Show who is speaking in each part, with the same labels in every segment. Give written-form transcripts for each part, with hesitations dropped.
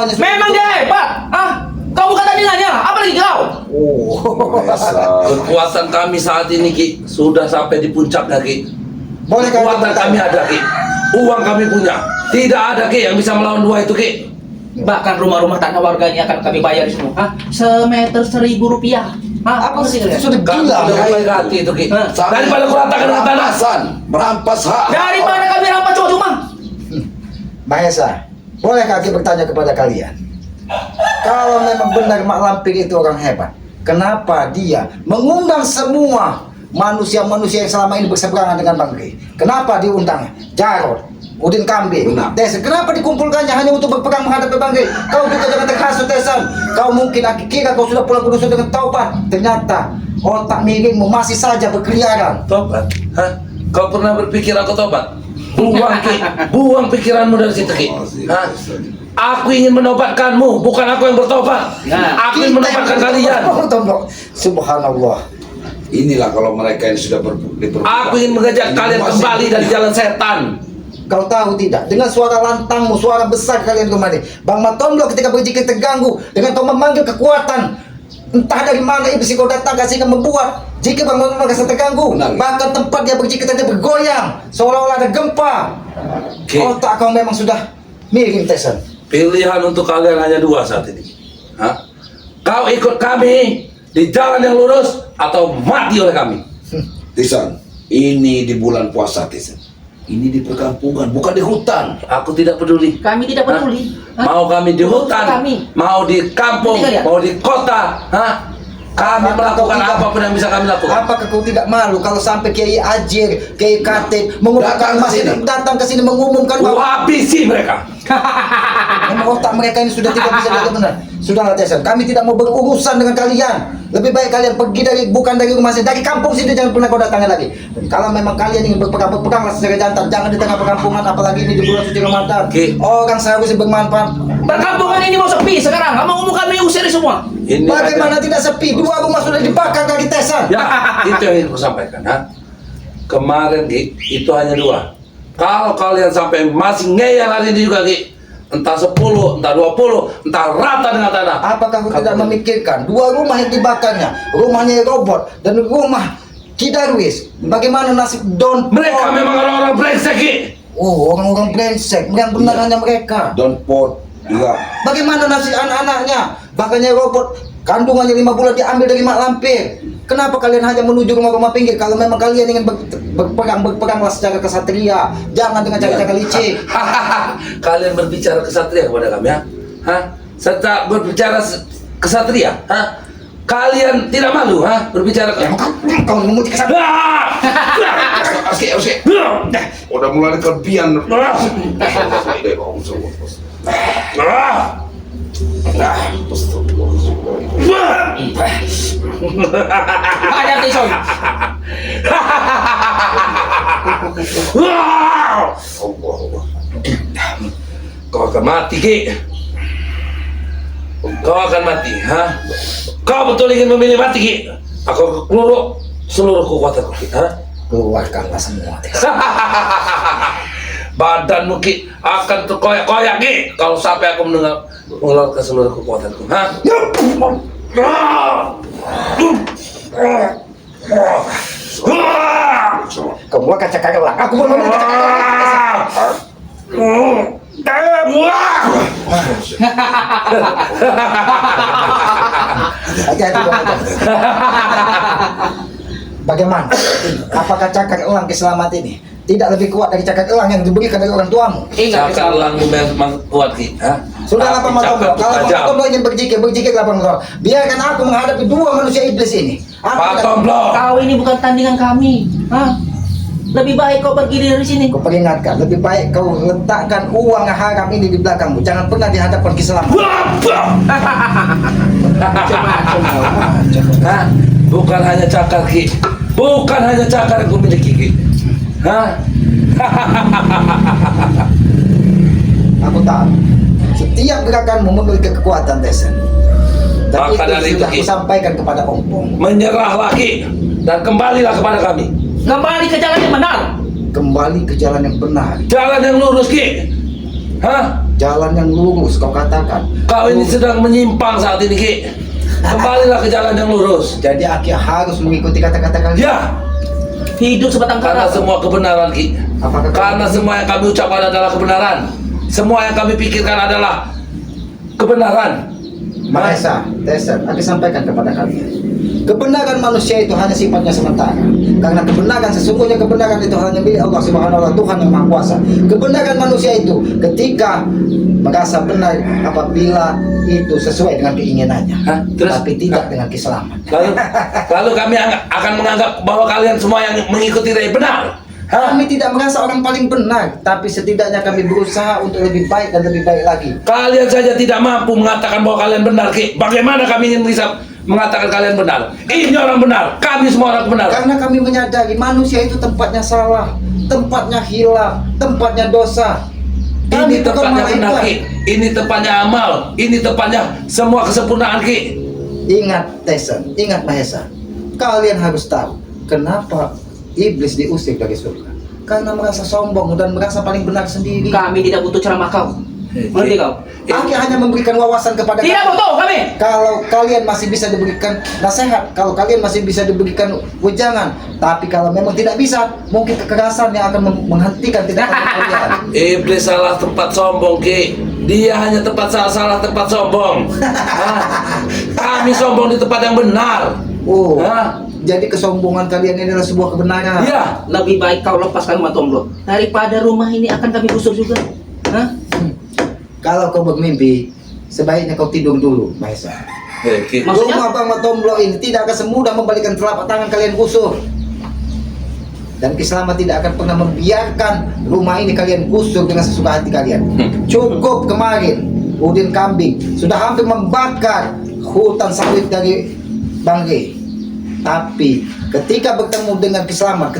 Speaker 1: Memang dia hebat. Kau bukan tandingannya. Apa lagi kau?
Speaker 2: Kekuatan kami saat ini Ki sudah sampai di puncaknya Ki.
Speaker 3: Boleh
Speaker 2: Kekuatan kami ada Ki. Uang kami punya. Tidak ada Ki yang bisa melawan dua itu Ki.
Speaker 1: Bahkan rumah-rumah tanah warga ini akan kami bayar semua. Semeter Rp1.000. Apa sih kalian?
Speaker 3: Sudah
Speaker 2: Kami
Speaker 3: gila.
Speaker 2: sudah baik hati itu Ki. Daripada kuratakan dengan tanah.
Speaker 4: Merampas hak.
Speaker 1: Dari mana kami rampas cuma-cuma?
Speaker 3: Mahesa, bolehkah aku bertanya kepada kalian? Kalau memang benar Mak Lampir itu orang hebat, kenapa dia mengundang semua manusia-manusia yang selama ini berseberangan dengan Bang Gri? Kenapa diundang Jarod, Udin Kambi, Tesan? Kenapa dikumpulkannya hanya untuk berperang menghadapi Bang Gri? Kau juga jangan terhasut, Tesan. Kau mungkin kira kau sudah pulang ke dusun dengan taubat. Ternyata otak miringmu masih saja berkeliaran.
Speaker 2: Tobat? Hah? Kau pernah berpikir aku tobat? Buang Ki, buang pikiranmu dari situ Ki. Hah? Aku ingin menobatkanmu, bukan aku yang bertobat. Aku ingin menobatkan kalian.
Speaker 3: Subhanallah.
Speaker 4: Inilah kalau mereka yang sudah diperbudak.
Speaker 2: Aku ingin mengajak kalian kembali dari jalan setan.
Speaker 3: Kau tahu tidak, dengan suara lantangmu, suara besar kalian kembali, Bang Matondo ketika berzikir terganggu, dengan kau memanggil kekuatan, entah dari mana iblis kau datang sehingga membuat jika Bang Matondo merasa terganggu. Bahkan tempat dia berzikir tadi bergoyang, seolah-olah ada gempa. Otak kau memang sudah miring, Tesan.
Speaker 2: Pilihan untuk kalian hanya dua saat ini. Hah? Kau ikut kami di jalan yang lurus atau mati oleh kami.
Speaker 4: Tisan, ini di bulan puasa Tisan. Ini di perkampungan, bukan di hutan.
Speaker 2: Aku tidak peduli.
Speaker 1: Kami tidak peduli.
Speaker 2: Mau kami di hutan,
Speaker 1: Kami.
Speaker 2: mau di kampung,
Speaker 1: Tidak, ya?
Speaker 2: mau di kota, kami melakukan apapun yang bisa kami lakukan.
Speaker 3: Apakah kau tidak malu kalau sampai Kiai Ajir, Kiai Katib mengumumkan
Speaker 4: Datang ke sini.
Speaker 3: datang ke sini mengumumkan bahwa
Speaker 2: Habisi mereka.
Speaker 3: memang otak mereka ini sudah tidak bisa jaga benar. Sudahlah, Tesan, kami tidak mau berurusan dengan kalian. Lebih baik kalian pergi bukan dari rumah sini, dari kampung sini, jangan pernah kau datangi lagi. Dan kalau memang kalian ingin berperang secara jantan, jangan di tengah perkampungan, apalagi ini di bulan suci Ramadan. Orang seharusnya bermanfaat.
Speaker 1: Perkampungan ini mau sepi sekarang. Kamu ngomong kami usir semua.
Speaker 2: Ini
Speaker 3: Bagaimana tidak sepi? Dua rumah sudah dibakar kaki Tesan.
Speaker 2: Ya, itu yang ingin aku sampaikan. Kemarin Ki, itu hanya dua. Kalau kalian sampai masih ngeyel hari ini juga Ki, entah 10, entah 20, entah rata dengan tanah.
Speaker 3: Apakah kau tidak memikirkan dua rumah yang dibakarnya, rumahnya robot dan rumah Ki Darwis? Bagaimana nasib Don?
Speaker 2: Mereka memang orang-orang brengsek Ki.
Speaker 3: Oh, orang-orang brengsek. Yang benar hanya mereka.
Speaker 4: Don Pot juga.
Speaker 3: Bagaimana nasib anak-anaknya? Bahkannya robot kandungannya 5 bulan diambil dari Mak Lampir. Kenapa kalian hanya menuju rumah-rumah pinggir? Kalau memang kalian ingin berperanglah secara kesatria, jangan dengan cara-cara licik.
Speaker 2: Kalian berbicara kesatria kepada kami ya? Serta berbicara kesatria? Kalian tidak malu berbicara
Speaker 3: Kau memuji kesatria.
Speaker 4: Oke. Udah mulai kelebihan.
Speaker 1: Ada Tison.
Speaker 2: Kau akan mati Ki. Kau akan mati. Kau betul ingin memilih mati Ki? Aku keluar seluruh kekuatanku Ki.
Speaker 3: Keluarkanlah semua.
Speaker 2: Badanmu Ki akan terkoyak-koyak Ki kalau sampai aku mengeluarkan seluruh kekuatanku.
Speaker 3: Kamu akan cakap ulang. Aku belum mau cakap. Bagaimana? Apakah cakar elang keselamat ini tidak lebih kuat dari cakar elang yang diberikan dari orang tuamu?
Speaker 2: Cakar elangmu memang kuat Ki.
Speaker 3: Sudahlah Pak Matondo, kalau Pak Matondo ingin berzikirlah Pak Matondo. Biarkan aku menghadapi dua manusia iblis ini.
Speaker 2: Pak Tomblo.
Speaker 1: Kau ini bukan tandingan kami. Lebih baik kau pergi dari sini.
Speaker 3: Aku peringatkan, lebih baik kau letakkan uang haram ini di belakangmu. Jangan pernah dihadapkan keselamatan.
Speaker 2: Bukan hanya cakar Ki. Bukan hanya cakar yang kumiliki Ki.
Speaker 3: Aku tahu. Setiap gerakanmu memiliki kekuatan, Tesan. Dan
Speaker 2: Maka dari
Speaker 3: itu sudah
Speaker 2: itu, Ki,
Speaker 3: aku sampaikan kepada Om.
Speaker 2: menyerah lagi dan kembalilah kepada kami.
Speaker 1: Kembali ke jalan yang benar.
Speaker 3: Kembali ke jalan yang benar.
Speaker 2: Jalan yang lurus Ki.
Speaker 3: jalan yang lurus kau katakan.
Speaker 2: Kau ini sedang menyimpang saat ini, Ki. Kembalilah ke jalan yang lurus.
Speaker 3: Jadi Aki harus mengikuti kata-kata kalian.
Speaker 2: Ya,
Speaker 1: Hidup sebatang
Speaker 2: karena
Speaker 1: kara.
Speaker 2: semua kebenaran, Ki.
Speaker 3: Apakah
Speaker 2: Karena semua yang kami ucapkan adalah kebenaran. Semua yang kami pikirkan adalah kebenaran.
Speaker 3: Mahesa, Tesen, Aki sampaikan kepada kalian. Kebenaran manusia itu hanya sifatnya sementara. Karena kebenaran, sesungguhnya kebenaran itu hanya milik Allah Subhanahu wa Ta'ala, Tuhan yang Maha Kuasa. Kebenaran manusia itu ketika merasa benar apabila itu sesuai dengan keinginannya.
Speaker 2: Hah? Terus?
Speaker 3: Tapi tidak dengan keselamatan.
Speaker 2: Lalu kami akan menganggap bahwa kalian semua yang mengikuti dari benar. Hah?
Speaker 3: Kami tidak merasa orang paling benar, tapi setidaknya kami berusaha untuk lebih baik dan lebih baik lagi.
Speaker 2: Kalian saja tidak mampu mengatakan bahwa kalian benar, Ki. Bagaimana kami ingin bisa mengatakan kalian benar? Ini orang benar, kami semua orang benar.
Speaker 3: Karena kami menyadari manusia itu tempatnya salah, tempatnya hilang, tempatnya dosa.
Speaker 2: Ini
Speaker 3: Kami bukan
Speaker 2: tempatnya benar,
Speaker 3: malaikat.
Speaker 2: Ki. Ini tempatnya amal. Ini tempatnya semua kesempurnaan, Ki.
Speaker 3: Ingat Tesen, ingat Mahesa. Kalian harus tahu kenapa iblis diusir dari surga. Karena merasa sombong dan merasa paling benar sendiri.
Speaker 1: Kami tidak butuh ceramah kau. Mengerti kau?
Speaker 3: Aki hanya memberikan wawasan kepada
Speaker 1: Tidak
Speaker 3: kalian.
Speaker 1: butuh kami.
Speaker 3: Kalau kalian masih bisa diberikan nasihat, kalau kalian masih bisa diberikan wejangan, tapi kalau memang tidak bisa, mungkin kekerasan yang akan menghentikan tindakan kalian.
Speaker 2: Iblis salah tempat sombong, Ki. Dia hanya salah tempat sombong. Hah? Kami sombong di tempat yang benar.
Speaker 3: Oh,
Speaker 2: Hah?
Speaker 3: jadi kesombongan kalian ini adalah sebuah kebenaran.
Speaker 2: Iya.
Speaker 1: Lebih baik kau lepaskan Matomblo daripada rumah ini akan kami gusur juga. Hah?
Speaker 3: Kalau kau bermimpi, sebaiknya kau tidur dulu, Mahesa.
Speaker 2: Ki.
Speaker 1: Maksudnya?
Speaker 3: Rumah Bang Matomblo ini tidak akan semudah membalikan telapak tangan kalian gusur. Dan Kislamat tidak akan pernah membiarkan rumah ini kalian gusur dengan sesuka hati kalian. Cukup kemarin Udin Kambing sudah hampir membakar hutan sawit dari Bangge. Tapi ketika bertemu dengan Kislamat,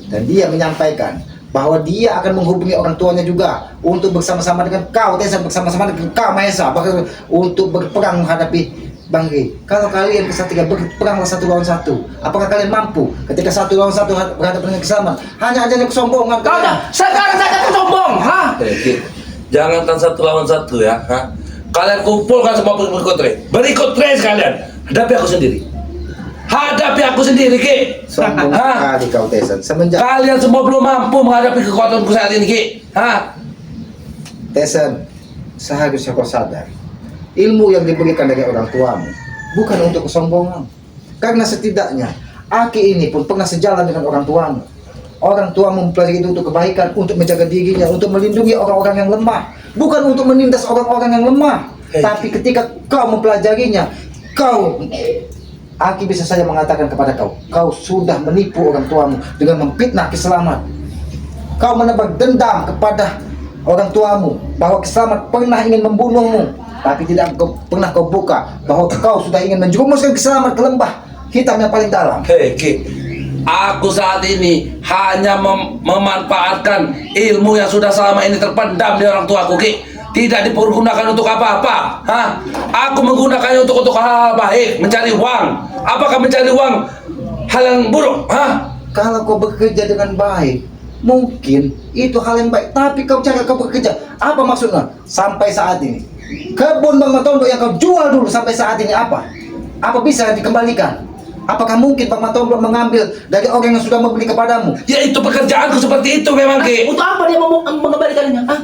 Speaker 3: dan dia menyampaikan bahwa dia akan menghubungi orang tuanya juga untuk bersama-sama dengan kau, Tesen, bersama-sama dengan kau, Mahesa, bahkan untuk berperang menghadapi Bangge. Kalau kalian kesatria berperanglah 1 lawan 1. Apakah kalian mampu ketika 1 lawan 1 berhadapan dengan Kislamat? Hanya adanya kesombongan.
Speaker 1: Kau dah sekarang saja kau sombong. Hah?
Speaker 2: Ki. Jangankan 1 lawan 1 ya. Hah? Kalian kumpulkan semua pengikut Re. Berikut Re sekalian. Hadapi aku sendiri. Hadapi aku sendiri, Ki.
Speaker 3: Sombong
Speaker 2: Hah?
Speaker 3: sekali kau, Tesen. Semenjak
Speaker 2: Kalian semua belum mampu menghadapi kekuatanku saat ini, Ki. Hah?
Speaker 3: Tesen, seharusnya kau sadar, ilmu yang diberikan dari orang tuamu bukan untuk kesombongan. Karena setidaknya Aki ini pun pernah sejalan dengan orang tuamu. Orang tuamu mempelajari itu untuk kebaikan, untuk menjaga dirinya, untuk melindungi orang-orang yang lemah, bukan untuk menindas orang-orang yang lemah. Tapi ketika kau mempelajarinya, Aki bisa saja mengatakan kepada kau sudah menipu orang tuamu dengan memfitnah Kislamat. Kau menebar dendam kepada orang tuamu bahwa Kislamat pernah ingin membunuhmu, tapi tidak pernah kau buka bahwa kau sudah ingin menjerumuskan Kislamat ke lembah hitam yang paling dalam.
Speaker 2: Hei, Ki. Aku saat ini hanya memanfaatkan ilmu yang sudah selama ini terpendam di orang tuaku, Ki. Tidak dipergunakan untuk apa-apa. Hah? Aku menggunakannya untuk hal-hal baik, mencari uang. Apakah mencari uang hal yang buruk? Hah?
Speaker 3: Kalau kau bekerja dengan baik, mungkin itu hal yang baik. Tapi kau bekerja, apa maksudnya? Sampai saat ini, kebun Bang Matomblo yang kau jual dulu sampai saat ini apa? Apa bisa dikembalikan? Apakah mungkin Bang Matomblo mengambil dari orang yang sudah membeli kepadamu?
Speaker 2: Ya itu pekerjaanku seperti itu memang, Ki.
Speaker 1: Untuk apa dia mau mengembalikannya? Hah?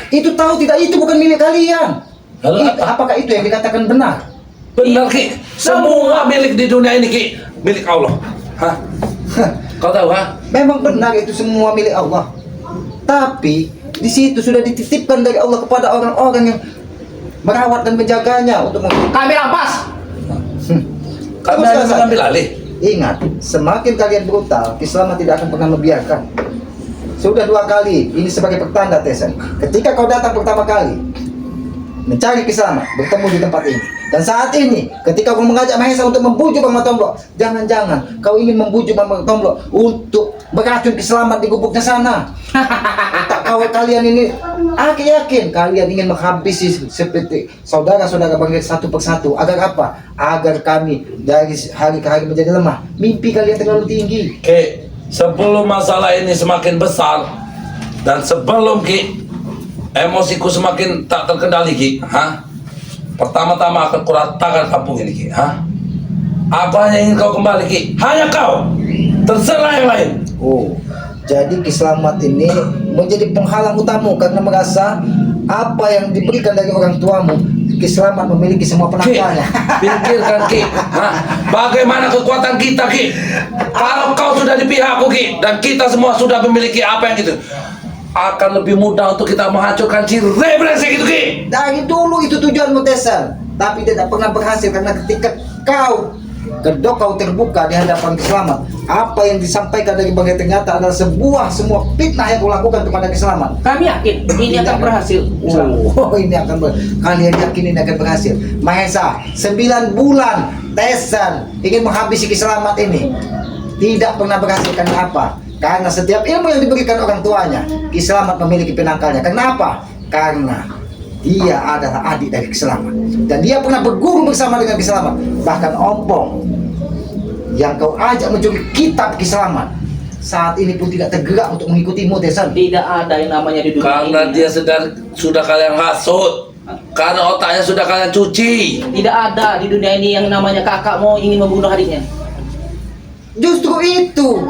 Speaker 3: Itu tahu tidak, itu bukan milik kalian.
Speaker 2: Lalu apa?
Speaker 3: Apakah itu yang dikatakan benar?
Speaker 2: Benar, Ki. Semua milik di dunia ini, Ki, milik Allah. Hah? Kau tahu, ha?
Speaker 3: Memang benar itu semua milik Allah. Tapi di situ sudah dititipkan dari Allah kepada orang-orang yang merawat dan menjaganya untuk
Speaker 1: Kami rampas.
Speaker 2: Kami
Speaker 3: Terus
Speaker 2: hanya
Speaker 3: saja.
Speaker 2: mengambil alih.
Speaker 3: Ingat, semakin kalian brutal, Kislamat tidak akan pernah membiarkan. Sudah 2 kali, ini sebagai pertanda, Tesen. Ketika kau datang pertama kali mencari Kislamat, bertemu di tempat ini. Dan saat ini, ketika kau mengajak Mahesa untuk membujuk Bang Matomblo, jangan-jangan kau ingin membujuk Bang Matomblo untuk beracun Kislamat di gubuknya sana. Tak kau kalian ini, aku yakin kalian ingin menghabisi seperti saudara-saudara Bangge satu persatu. Agar apa? Agar kami dari hari ke hari menjadi lemah. Mimpi kalian terlalu tinggi.
Speaker 2: Ki, sebelum masalah ini semakin besar dan sebelum Ki Emosiku semakin tak terkendali, Ki. Hah? Pertama-tama akan kuratakan kampung ini, Ki. Hah? Aku hanya ingin kau kembali, Ki. Hanya kau. Terserah yang lain.
Speaker 3: Oh, jadi Ki Slamet ini menjadi penghalang utamamu karena merasa apa yang diberikan dari orang tuamu, Ki Slamet memiliki semua
Speaker 2: Ki,
Speaker 3: penangkalnya.
Speaker 2: pikirkan, Ki. Hah? Bagaimana kekuatan kita, Ki? Kalau kau sudah di pihakku, Ki, dan kita semua sudah memiliki apa yang itu, akan lebih mudah untuk kita menghancurkan si brengsek itu, Ki.
Speaker 3: Dari dulu itu tujuanmu, Tesan, tapi tidak pernah berhasil karena ketika kedok kau terbuka di hadapan Ki Slamet, apa yang disampaikan dari bagai ternyata adalah semua fitnah yang kau lakukan kepada Ki Slamet.
Speaker 1: Kami yakin ini akan berhasil.
Speaker 3: Oh, ini akan kalian yakin ini akan berhasil. Mahesa, 9 bulan Tesan ingin menghabisi Ki Slamet ini, tidak pernah berhasil. Karena apa? Karena setiap ilmu yang diberikan orang tuanya, Ki Slamet memiliki penangkalnya. Kenapa? Karena dia adalah adik dari Ki Slamet dan dia pernah berguru bersama dengan Ki Slamet. Bahkan Ompong yang kau ajak mencuri kitab Ki Slamet saat ini pun tidak tergerak untuk mengikutimu, Tesan.
Speaker 1: Tidak ada yang namanya di dunia
Speaker 2: Karena
Speaker 1: ini.
Speaker 2: dia sudah kalian hasut. Karena otaknya sudah kalian cuci.
Speaker 1: Tidak ada di dunia ini yang namanya kakak mau ingin membunuh adiknya.
Speaker 3: Justru itu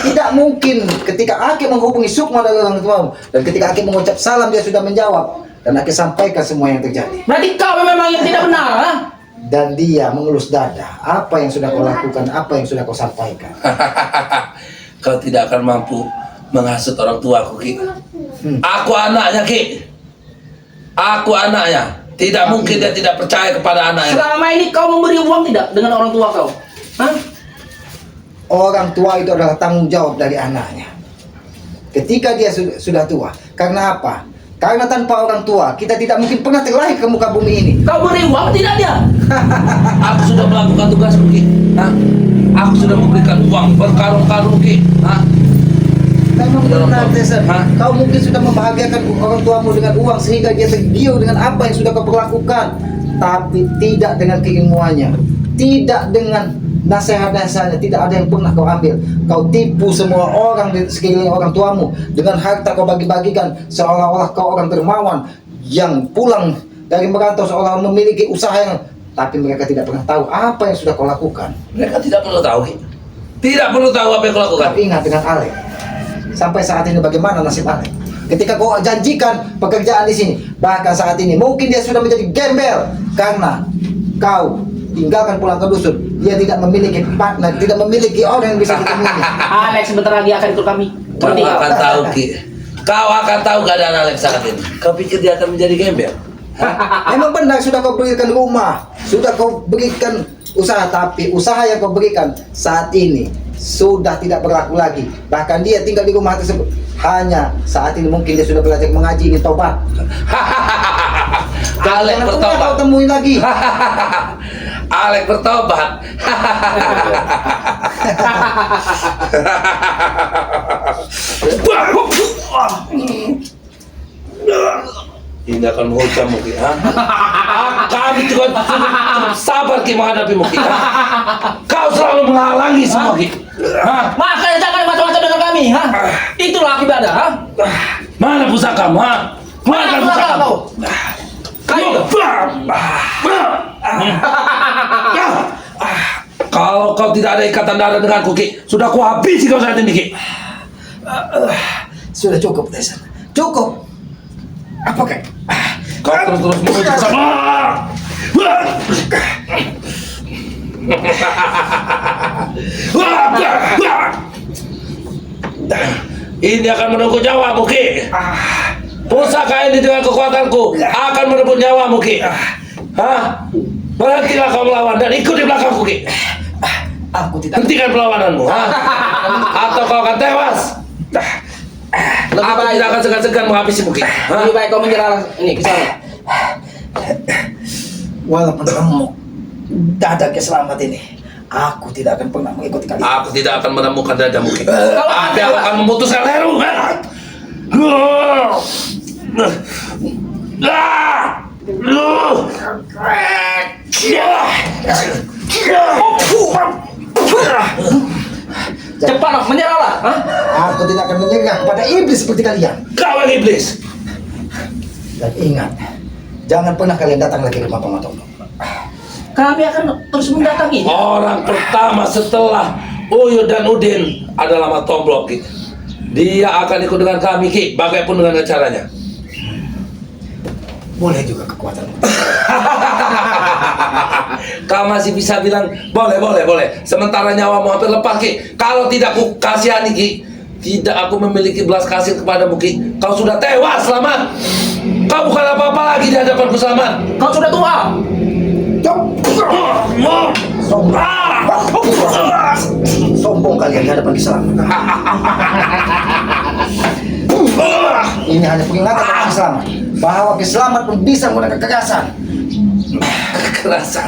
Speaker 3: tidak mungkin ketika Aki menghubungi Sukma dari orang tuamu dan ketika Aki mengucap salam dia sudah menjawab dan Aki sampaikan semua yang terjadi
Speaker 1: Berarti kau memang yang tidak benar, ha?
Speaker 3: dan dia mengelus dada. Apa yang sudah kau lakukan, apa yang sudah kau sampaikan?
Speaker 2: Kau tidak akan mampu menghasut orang tuaku, Ki. Aku anaknya, Ki. Aku anaknya. Tidak mungkin dia tidak percaya kepada anaknya.
Speaker 1: Selama ini kau memberi uang tidak dengan orang tua kau? Hah?
Speaker 3: Orang tua itu adalah tanggung jawab dari anaknya ketika dia sudah tua. Karena apa? Karena tanpa orang tua kita tidak mungkin pernah terlahir ke muka bumi ini.
Speaker 1: Kau beri uang tidak dia?
Speaker 2: Aku sudah melakukan tugasku, Ki. Hah? Aku sudah memberikan uang berkarung-karung, Ki. Hah?
Speaker 3: Memang benar,
Speaker 2: Hah?
Speaker 3: Tesan. Kau mungkin sudah membahagiakan orang tuamu dengan uang sehingga dia tergiur dengan apa yang sudah kau perlakukan, tapi tidak dengan keilmuannya, tidak dengan nasihat-nasihatnya. Tidak ada yang pernah kau ambil. Kau tipu semua orang di sekeliling orang tuamu dengan harta kau bagi-bagikan seolah-olah kau orang dermawan yang pulang dari merantau seolah memiliki usaha yang, tapi mereka tidak pernah tahu apa yang sudah kau lakukan.
Speaker 2: Mereka tidak perlu tahu, Ki. Tidak perlu tahu apa yang kau lakukan.
Speaker 3: Tapi ingat dengan Alek, sampai saat ini bagaimana nasib Alek? Ketika kau janjikan pekerjaan di sini, bahkan saat ini mungkin dia sudah menjadi gembel karena kau tinggalkan pulang ke dusun. Dia tidak memiliki partner, tidak memiliki orang yang bisa ditemui.
Speaker 1: Alex sebentar lagi akan ikut kami.
Speaker 2: Kau
Speaker 1: Berarti
Speaker 2: akan tahu, Ki. Kau akan tahu keadaan Alex saat ini. Kau pikir dia akan menjadi gembel?
Speaker 3: Memang benar sudah kau berikan rumah, sudah kau berikan usaha, tapi usaha yang kau berikan saat ini sudah tidak berlaku lagi. Bahkan dia tinggal di rumah tersebut. Hanya saat ini mungkin dia sudah belajar mengaji, ingin tobat.
Speaker 2: Alex
Speaker 3: Jangan pernah
Speaker 2: bertobat.
Speaker 3: kau temui lagi.
Speaker 2: Alex bertobat. Ini akan menghujam Muki. Kami juga cukup sabar Ki menghadapi Muki. Kau selalu menghalangi semua Ki.
Speaker 1: makanya jangan macam-macam dengan kami, ha? Itulah akibatnya, ha?
Speaker 2: Mana pusakamu? Mana pusakamu?
Speaker 1: Kayu.
Speaker 2: Kalau kau tidak ada ikatan darah denganku, Ki, sudah ku habisi kau saat ini, Ki.
Speaker 3: Sudah cukup, Tesan. Cukup. Apakah?
Speaker 2: Kau terus-terus menuju sama. Ini akan menunggu nyawamu, Ki. Pusaka ini dengan kekuatanku akan merebut nyawamu, Ki. Hah? Berhentilah kau melawan dan ikut di belakangku, Ki.
Speaker 3: Aku tidak.
Speaker 2: Hentikan perlawananmu, ha? Atau kau akan tewas. Aku tidak akan segan-segan menghabisimu, Ki.
Speaker 1: Lebih baik kau menyerah ini ke sana.
Speaker 3: Walaupun kamu dada keselamat ini, aku tidak akan pernah mengikuti kalian.
Speaker 2: Aku tidak akan menemukan dadamu, Ki. Tapi aku akan memutuskan lehermu.
Speaker 1: Cepat, menyerahlah, ha?
Speaker 3: Aku tidak akan menyerah kepada iblis seperti kalian.
Speaker 2: Kau yang iblis.
Speaker 3: Dan ingat, jangan pernah kalian datang lagi ke rumah Pamatondo.
Speaker 1: Kami akan terus mendatangi.
Speaker 2: Orang pertama setelah Uyut dan Udin adalah Matomblok, Ki. Dia akan ikut dengan kami, Ki, bagaimanapun dengan caranya.
Speaker 3: Boleh juga kekuatan.
Speaker 2: Kau masih bisa bilang boleh. Sementara nyawamu hampir lepas, Ki. Kalau tidak ku kasihani, Ki, tidak aku memiliki belas kasih kepadamu, Ki. Kau sudah tewas, Selamat. Kau bukan apa-apa lagi di hadapanku, Selamat.
Speaker 1: Kau sudah tua.
Speaker 3: Sombong kalian di hadapan Kiselamat. Ini hanya peringatan kepada Kiselamat bahwa Kiselamat pun bisa menggunakan kekerasan.
Speaker 2: Kekerasan.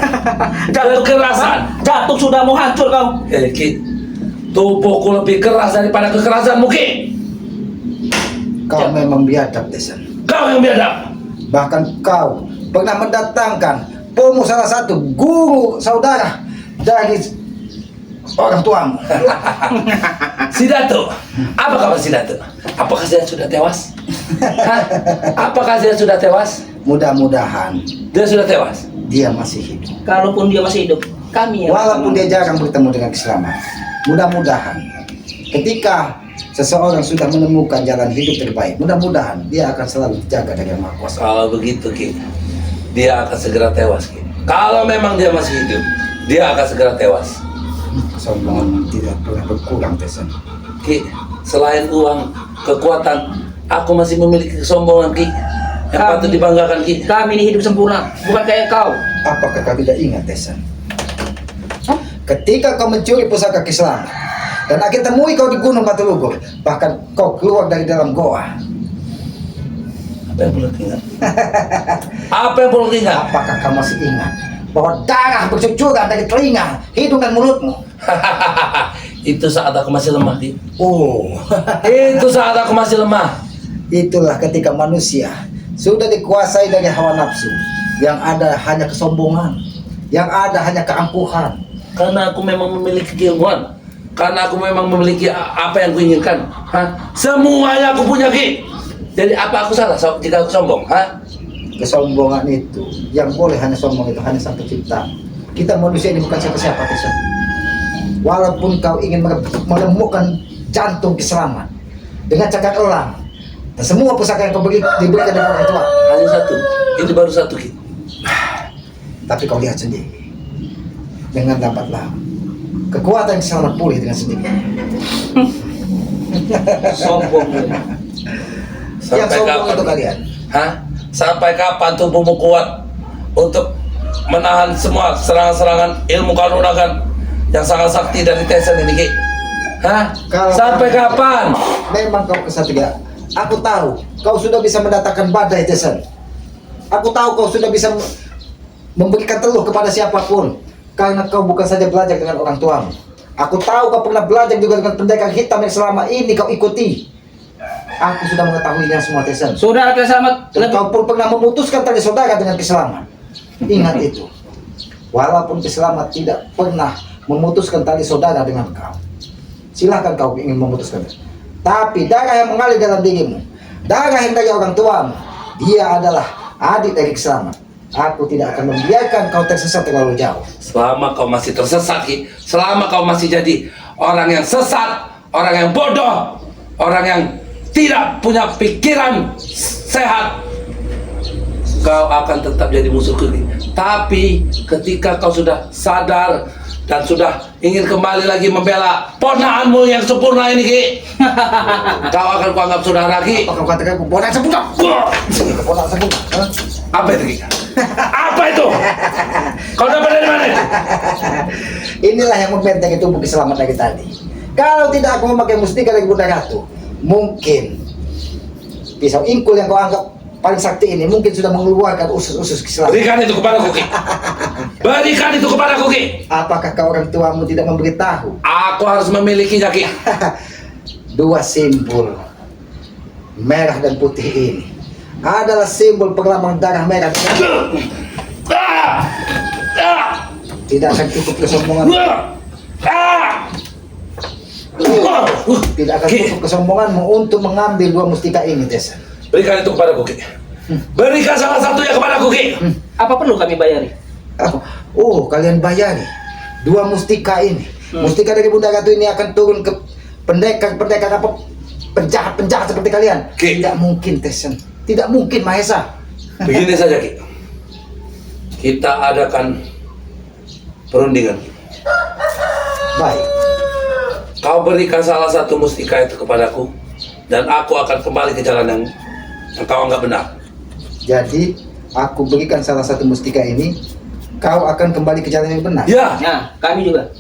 Speaker 1: Jatuh sudah mau hancur kau.
Speaker 2: Ki, tubuhku lebih keras daripada kekerasanmu, Ki.
Speaker 3: Kau memang biadab, Desan.
Speaker 2: Kau yang biadab.
Speaker 3: Bahkan kau pernah mendatangkan Pomo, salah satu guru saudara dari orang tuamu.
Speaker 2: Si Dato, apa kabar si Dato? Apakah dia sudah tewas? Hah? Apakah dia sudah tewas?
Speaker 3: Mudah-mudahan
Speaker 2: Dia sudah tewas.
Speaker 3: dia masih hidup.
Speaker 1: Kalaupun dia masih hidup, kami yang
Speaker 3: Walaupun dia jarang bertemu dengan Kiselamat, mudah-mudahan ketika seseorang sudah menemukan jalan hidup terbaik, mudah-mudahan dia akan selalu dijaga dari Yang Maha Kuasa.
Speaker 2: Kalau begitu, Ki, dia akan segera tewas, Ki. Kalau memang dia masih hidup, dia akan segera tewas.
Speaker 3: Kesombongan tidak pernah berkurang, Desan.
Speaker 2: Ki, selain uang, kekuatan, aku masih memiliki kesombongan, Ki, yang patut dibanggakan, Ki.
Speaker 1: Kami ini hidup sempurna, bukan kayak kau.
Speaker 3: Apakah kau tidak ingat, Desan? Ketika kau mencuri pusaka Kiselamat dan akhirnya temui kau di Gunung Batu Lugur, bahkan kau keluar dari dalam goa.
Speaker 2: Apa yang perlu diingat? Apa yang perlu diingat?
Speaker 3: Apakah kau masih ingat bahwa darah bercucuran dari telinga, hidung dan mulutmu?
Speaker 2: Itu saat aku masih lemah, Ki.
Speaker 3: Oh,
Speaker 2: Itu saat aku masih lemah.
Speaker 3: itulah ketika manusia sudah dikuasai dari hawa nafsu. Yang ada hanya kesombongan, yang ada hanya keangkuhan.
Speaker 2: Karena aku memang memiliki keilmuan. Karena aku memang memiliki apa yang kuinginkan. Hah? Semuanya aku punya, Ki. Jadi apa aku salah jika aku sombong? Hah?
Speaker 3: Kesombongan itu, yang boleh hanya sombong itu hanya Sang Pencipta. Kita manusia ini bukan siapa-siapa, Desan. Walaupun kau ingin menemukan jantung Kiselamat dengan cakar elang dan semua pusaka yang kau diberikan dari orang tua,
Speaker 2: Hanya satu. Ini baru satu, Ki.
Speaker 3: tapi kau lihat sendiri, dengan dapatlah kekuatan Kiselamat pulih dengan sendiri.
Speaker 1: Sombong.
Speaker 3: Yang sombong itu kalian.
Speaker 2: Hah? Sampai kapan tubuhmu kuat untuk menahan semua serangan-serangan ilmu kanuragan yang sangat sakti dari Tesan ini, Ki? Hah? Sampai kapan?
Speaker 3: Memang kau kesatria. Aku tahu kau sudah bisa mendatangkan badai, Tesan. Aku tahu kau sudah bisa memberikan teluh kepada siapapun, karena kau bukan saja belajar dengan orang tuamu. Aku tahu kau pernah belajar juga dengan pendekar hitam yang selama ini kau ikuti. Aku sudah mengetahuinya semua, Tesan.
Speaker 1: Saudara Kiselamat
Speaker 3: Dan kau pun pernah memutuskan tali saudara dengan Kiselamat. Ingat itu. Walaupun Kiselamat tidak pernah memutuskan tali saudara dengan kau, silahkan kau ingin memutuskan. Tapi darah yang mengalir dalam dirimu, darah yang dari orang tuamu, dia adalah adik dari Kiselamat. Aku tidak akan membiarkan kau tersesat terlalu jauh.
Speaker 2: Selama kau masih tersesat, Ki, selama kau masih jadi orang yang sesat, orang yang bodoh, orang yang tidak punya pikiran sehat, kau akan tetap jadi musuhku, Ki. Tapi ketika kau sudah sadar dan sudah ingin kembali lagi membela ponaanmu yang sempurna ini, Ki, kau akan kuanggap saudara, Ki.
Speaker 3: Apa kau katakan keponakan sempurna? Keponakan sempurna? Hah?
Speaker 2: Apa itu, Ki? Apa itu? Kau dapat dari mana itu?
Speaker 3: Inilah yang membentengi tubuh Kiselamat dari tadi. Kalau tidak aku memakai mustika dari Bunda Ratu, mungkin pisau ingkul yang kau anggap paling sakti ini mungkin sudah mengeluarkan usus-usus Kiselamat.
Speaker 2: Berikan itu kepadaku, Ki. Berikan itu kepadaku, Ki.
Speaker 3: Apakah kau orang tuamu tidak memberitahu?
Speaker 2: Aku harus memilikinya, Ki.
Speaker 3: Dua simbol merah dan putih ini adalah simbol perlambang darah merah. Tidak akan cukup kesombongan. Tidak akan cukup kesombonganmu untuk mengambil dua mustika ini, Desa.
Speaker 2: Berikan itu kepadaku, Ki. Berikan salah satunya kepadaku, Ki.
Speaker 1: Apa perlu kami bayari?
Speaker 3: Oh, kalian bayari 2 mustika ini. Mustika dari Bunda Ratu ini akan turun ke pendekar apa penjahat seperti kalian.
Speaker 2: Ki.
Speaker 3: Tidak mungkin, Tesen. Tidak mungkin, Mahesa.
Speaker 2: Begini saja, Ki. Kita adakan perundingan.
Speaker 3: Baik.
Speaker 2: Kau berikan salah satu mustika itu kepadaku, dan aku akan kembali ke jalan yang kau anggap benar.
Speaker 3: Jadi, aku berikan salah satu mustika ini, kau akan kembali ke jalan yang benar.
Speaker 2: Ya.
Speaker 1: Nah, kami juga.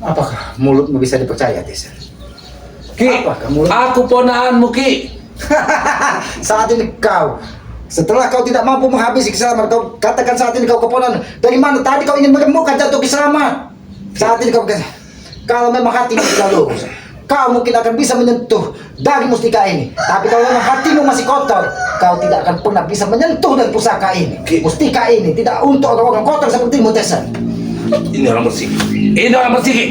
Speaker 3: Apakah mulutmu bisa dipercaya, Tesen?
Speaker 2: Ki,
Speaker 3: Apakah mulut?
Speaker 2: aku ponaanmu, Ki.
Speaker 3: Saat ini kau, setelah kau tidak mampu menghabisi Kiselamat, kau katakan saat ini kau keponakan. Dari mana tadi kau ingin menemukan jatuh Kiselamat? Saat ini kau berkata, kalau memang hatimu sudah lurus, kau mungkin akan bisa menyentuh dari mustika ini. Tapi kalau memang hatimu masih kotor, kau tidak akan pernah bisa menyentuh dari pusaka ini. Mustika ini tidak untuk orang-orang kotor sepertimu, Tesen.
Speaker 2: Ini orang bersih. Ini orang bersih, Ki.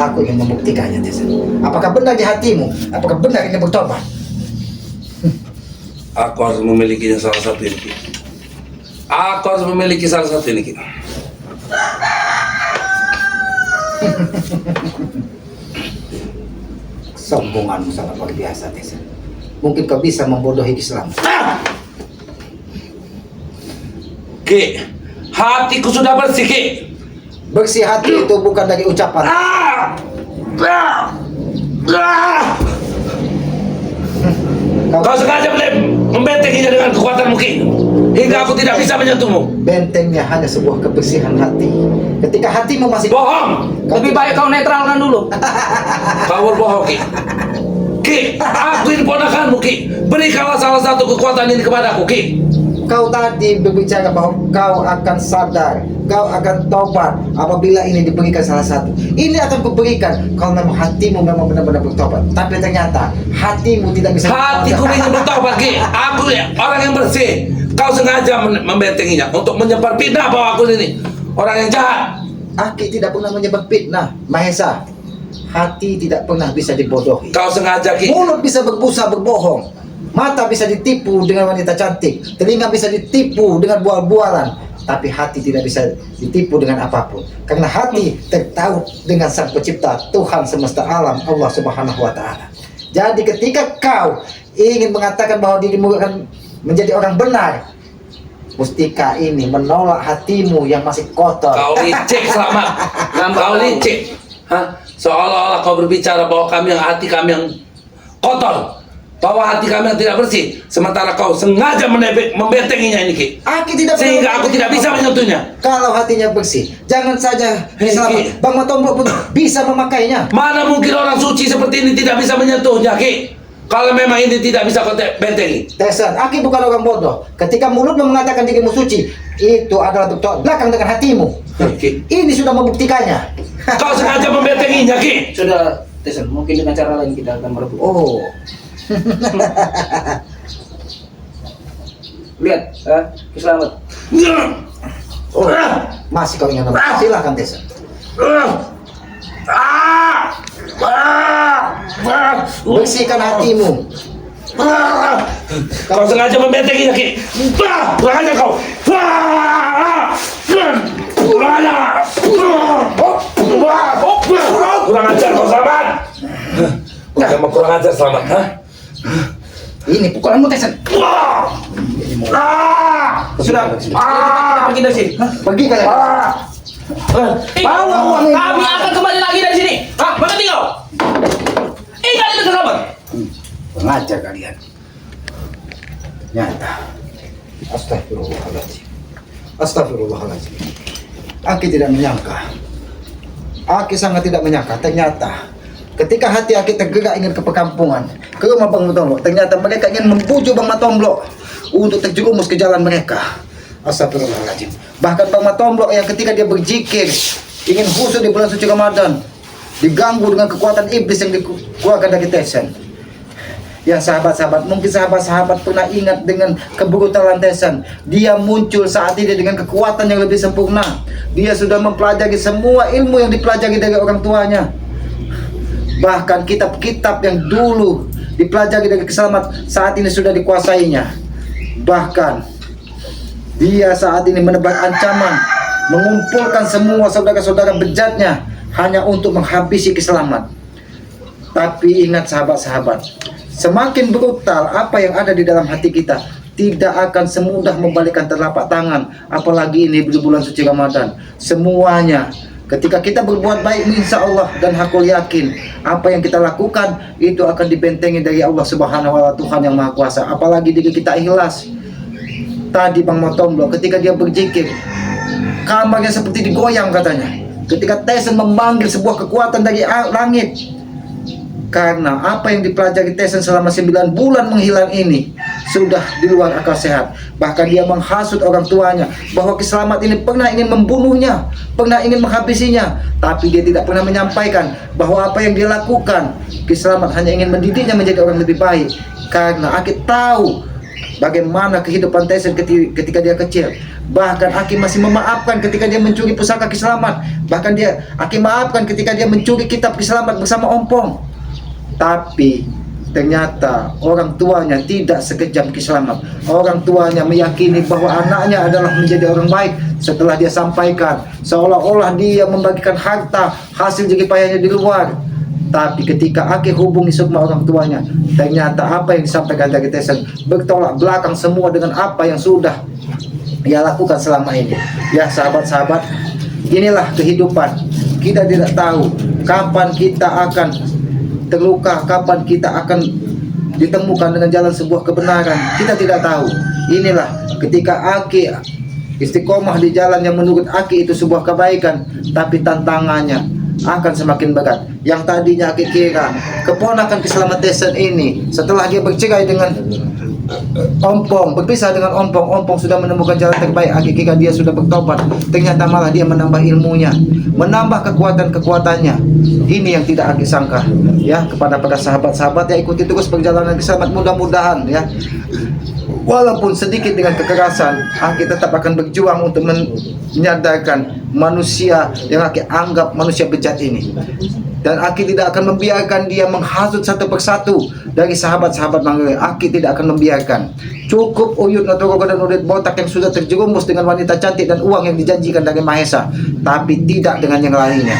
Speaker 3: Aku ingin membuktikannya, Tesen. Apakah benar di hatimu? Apakah benar ini bertobat?
Speaker 2: Aku harus memiliki salah satu ini, Ki. Aku harus memiliki salah satu ini, Ki.
Speaker 3: Sombonganmu sangat luar biasa, Tesen. Mungkin kau bisa membodohi Kiselamat.
Speaker 2: Ki, hatiku sudah bersih, Ki.
Speaker 3: Bersih hati itu bukan dari ucapan.
Speaker 2: Kau sengaja membentenginya dengan kekuatanmu, Ki, hingga aku tidak bisa menyentuhmu.
Speaker 3: Bentengnya hanya sebuah kebersihan hati. Ketika hatimu masih
Speaker 2: Bohong.
Speaker 1: Lebih baik kau netralkan dulu.
Speaker 2: Kau berbohong, Ki. Ki, aku ini ponakanmu, Ki. Berikanlah salah satu kekuatan ini kepadaku, Ki.
Speaker 3: kau tadi berbicara bahwa kau akan sadar, kau akan tobat apabila ini diberikan salah satu. Ini akan kuberikan kalau memang hatimu memang benar-benar bertobat. Tapi ternyata hatimu tidak bisa.
Speaker 2: Hatiku ingin bertobat, Ki. Aku orang yang bersih. Kau sengaja membentenginya untuk menyebar fitnah bahwa aku ini orang yang jahat.
Speaker 3: Aki tidak pernah menyebar fitnah, Mahesa. Hati tidak pernah bisa dibodohi.
Speaker 2: Kau sengaja, Ki.
Speaker 3: Mulut bisa berbusa berbohong. Mata bisa ditipu dengan wanita cantik. Telinga bisa ditipu dengan bual-bualan. Tapi hati tidak bisa ditipu dengan apapun. Karena hati tertaut dengan Sang Pencipta, Tuhan semesta alam, Allah Subhanahu wa Ta'ala. Jadi ketika kau ingin mengatakan bahwa dirimu akan menjadi orang benar, mustika ini menolak hatimu yang masih kotor.
Speaker 2: Kau licik, Selamat. Kau licik. Hah? Seolah-olah kau berbicara bahwa hati kami yang kotor, bahwa hati kami yang tidak bersih, sementara kau sengaja membentenginya ini, Ki.
Speaker 3: Aki tidak
Speaker 2: Sehingga aku tidak bisa menyentuhnya.
Speaker 3: Kalau hatinya bersih, jangan saja
Speaker 2: Ki.
Speaker 3: Selamat. Bang Matombok pun bisa memakainya.
Speaker 2: Mana mungkin orang suci seperti ini tidak bisa menyentuhnya, Ki? Kalau memang ini tidak bisa kau bentengi.
Speaker 3: Tesan, Aki bukan orang bodoh. Ketika mulutmu mengatakan dirimu suci, itu adalah bertolak belakang dengan hatimu.
Speaker 2: Ki.
Speaker 3: Ini sudah membuktikannya.
Speaker 2: Kau sengaja membentenginya, Ki.
Speaker 1: Sudah, Tesen, mungkin dengan cara lain kita akan merebut.
Speaker 3: Oh,
Speaker 1: Lihat, Kiselamat.
Speaker 3: oh, masih kau ingin apa? Silakan Tesan. Bersihkan hatimu.
Speaker 2: Kau sengaja membentenginya, Ki. Kurang aja kau. Kurang aja. Kurang ajar kau, Selamat. Kau mau kurang ajar, Selamat, ha?
Speaker 3: Ini pukulanmu Tesan.
Speaker 1: Sudah, kita pergi dari sini.
Speaker 3: Pergi kalian.
Speaker 1: Bawa uang. Kami akan kembali lagi dari sini. Hah, mengerti kau? Ingat itu, Kiselamat.
Speaker 3: Pengajar kalian. Nyata. Astagfirullahaladzim. Astagfirullahaladzim. Aki tidak menyangka. Aki sangat tidak menyangka. Ternyata ketika hati Aki tergerak ingin ke perkampungan, ke rumah Bang Matombok, ternyata mereka ingin membujuk Bang Matombok untuk terjerumus ke jalan mereka. Astagfirullahaladzim. Bahkan Bang Matombok yang ketika dia berzikir ingin khusyuk di bulan suci Ramadan, diganggu dengan kekuatan iblis yang dikeluarkan dari Tesan. Ya sahabat-sahabat, mungkin sahabat-sahabat pernah ingat dengan kebrutalan Tesan. Dia muncul saat ini dengan kekuatan yang lebih sempurna. Dia sudah mempelajari semua ilmu yang dipelajari dari orang tuanya. Bahkan kitab-kitab yang dulu dipelajari dari Kiselamat, saat ini sudah dikuasainya. Bahkan dia saat ini menebar ancaman, mengumpulkan semua saudara-saudara bejatnya hanya untuk menghabisi Kiselamat. Tapi ingat sahabat-sahabat, semakin brutal apa yang ada di dalam hati kita, tidak akan semudah membalikkan telapak tangan, apalagi ini di bulan suci Ramadan. Semuanya ketika kita berbuat baik, insya Allah, dan aku yakin apa yang kita lakukan itu akan dibentengi dari Allah Subhanahu wa Ta'ala, Tuhan yang Maha Kuasa. Apalagi jika kita ikhlas. Tadi Bang Matomblo ketika dia berzikir, kamarnya seperti digoyang katanya. Ketika Tyson memanggil sebuah kekuatan dari langit, karena apa yang dipelajari Tyson selama 9 bulan menghilang ini sudah di luar akal sehat. Bahkan dia menghasut orang tuanya bahwa Kiselamat ini pernah ingin membunuhnya, pernah ingin menghabisinya, tapi dia tidak pernah menyampaikan bahwa apa yang dia lakukan, Kiselamat hanya ingin mendidiknya menjadi orang lebih baik. Karena Aki tahu bagaimana kehidupan Tyson ketika dia kecil. Bahkan Aki masih memaafkan ketika dia mencuri pusaka Kiselamat. Bahkan Aki maafkan ketika dia mencuri kitab Kiselamat bersama Ompong. Tapi ternyata orang tuanya tidak sekejam Kiselamat. Orang tuanya meyakini bahwa anaknya adalah menjadi orang baik setelah dia sampaikan, seolah-olah dia membagikan harta hasil jerih payahnya di luar. Tapi ketika Aki hubungi semua orang tuanya, ternyata apa yang disampaikan dari Tyson bertolak belakang semua dengan apa yang sudah dia lakukan selama ini. Ya sahabat-sahabat, inilah kehidupan. Kita tidak tahu kapan kita akan terluka, kapan kita akan ditemukan dengan jalan sebuah kebenaran. Kita tidak tahu. Inilah ketika Aki istiqomah di jalan yang menurut Aki itu sebuah kebaikan, tapi tantangannya akan semakin berat. Yang tadinya Aki kira keponakan Kiselamat Tyson ini setelah dia bercerai dengan Ompong, berpisah dengan Ompong sudah menemukan jalan terbaik. Aki kira dia sudah bertobat, ternyata malah dia menambah ilmunya, menambah kekuatannya. Ini yang tidak Aki sangka. Ya, kepada para sahabat-sahabat ya, ikuti terus perjalanan Kiselamat, mudah-mudahan ya, walaupun sedikit dengan kekerasan, Aki tetap akan berjuang untuk menyadarkan manusia yang Aki anggap manusia bejat ini. Dan Aki tidak akan membiarkan dia menghasut satu persatu dari sahabat-sahabat Manggarai. Aki tidak akan membiarkan. Cukup Uyut Natorogo dan Udit Botak yang sudah terjerumus dengan wanita cantik dan uang yang dijanjikan dari Mahesa, tapi tidak dengan yang lainnya.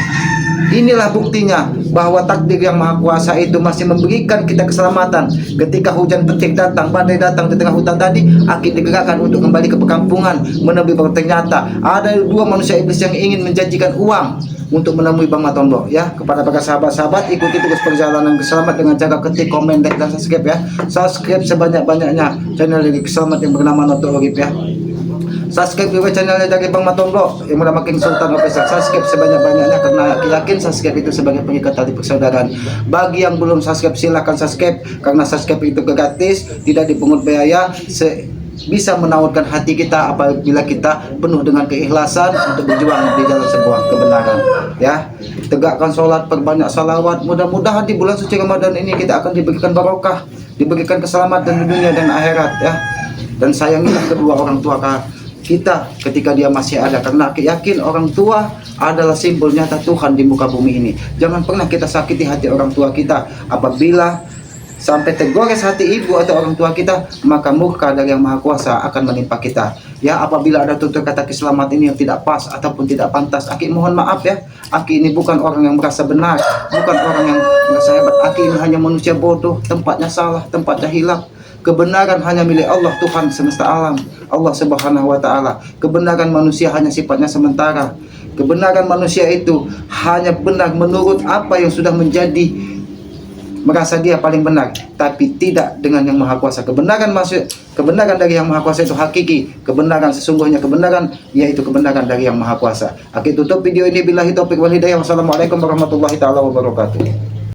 Speaker 3: Inilah buktinya bahwa takdir yang Maha Kuasa itu masih memberikan kita keselamatan. Ketika hujan petir datang, badai datang di tengah hutan tadi, Aki digerakkan untuk kembali ke perkampungan, menemui bahwa ternyata ada 2 manusia iblis yang ingin menjanjikan uang untuk menemui Bang Matomblo. Ya, kepada para sahabat-sahabat, ikuti terus perjalanan Kiselamat dengan cara ketik, komen, like, dan subscribe ya. Subscribe sebanyak-banyaknya channel dari Kiselamat yang bernama Noto Urip ya. Subscribe juga channelnya dari Bang Matomblo yang bernama King Sultan Official. Subscribe sebanyak-banyaknya karena yakin subscribe itu sebagai pengikat tali persaudaraan. Bagi yang belum subscribe, silahkan subscribe karena subscribe itu gratis, tidak dipungut biaya, bisa menawarkan hati kita apabila kita penuh dengan keikhlasan untuk berjuang di jalan sebuah kebenaran ya. Tegakkan sholat, perbanyak salawat. Mudah-mudahan di bulan suci Ramadan ini kita akan diberikan barokah, diberikan keselamatan di dunia dan akhirat ya. Dan sayangilah kedua orang tua kita ketika dia masih ada, karena yakin orang tua adalah simbol nyata Tuhan di muka bumi ini. Jangan pernah kita sakiti hati orang tua kita. Apabila sampai tergores hati ibu atau orang tua kita, maka murka dari Yang Maha Kuasa akan menimpa kita. Ya, apabila ada tutur kata Kiselamat ini yang tidak pas ataupun tidak pantas, Aki mohon maaf ya. Aki ini bukan orang yang merasa benar, bukan orang yang merasa hebat. Aki ini hanya manusia bodoh, tempatnya salah, tempatnya hilaf. Kebenaran hanya milik Allah, Tuhan semesta alam, Allah Subhanahu wa Ta'ala. Kebenaran manusia hanya sifatnya sementara. Kebenaran manusia itu hanya benar menurut apa yang sudah menjadi, merasa dia paling benar, tapi tidak dengan Yang Maha Kuasa. Kebenaran dari Yang Maha Kuasa itu hakiki. Kebenaran sesungguhnya, kebenaran yaitu kebenaran dari Yang Maha Kuasa. Aku tutup video ini, billahi taufiq wal hidayah. Wassalamualaikum warahmatullahi taala wabarakatuh.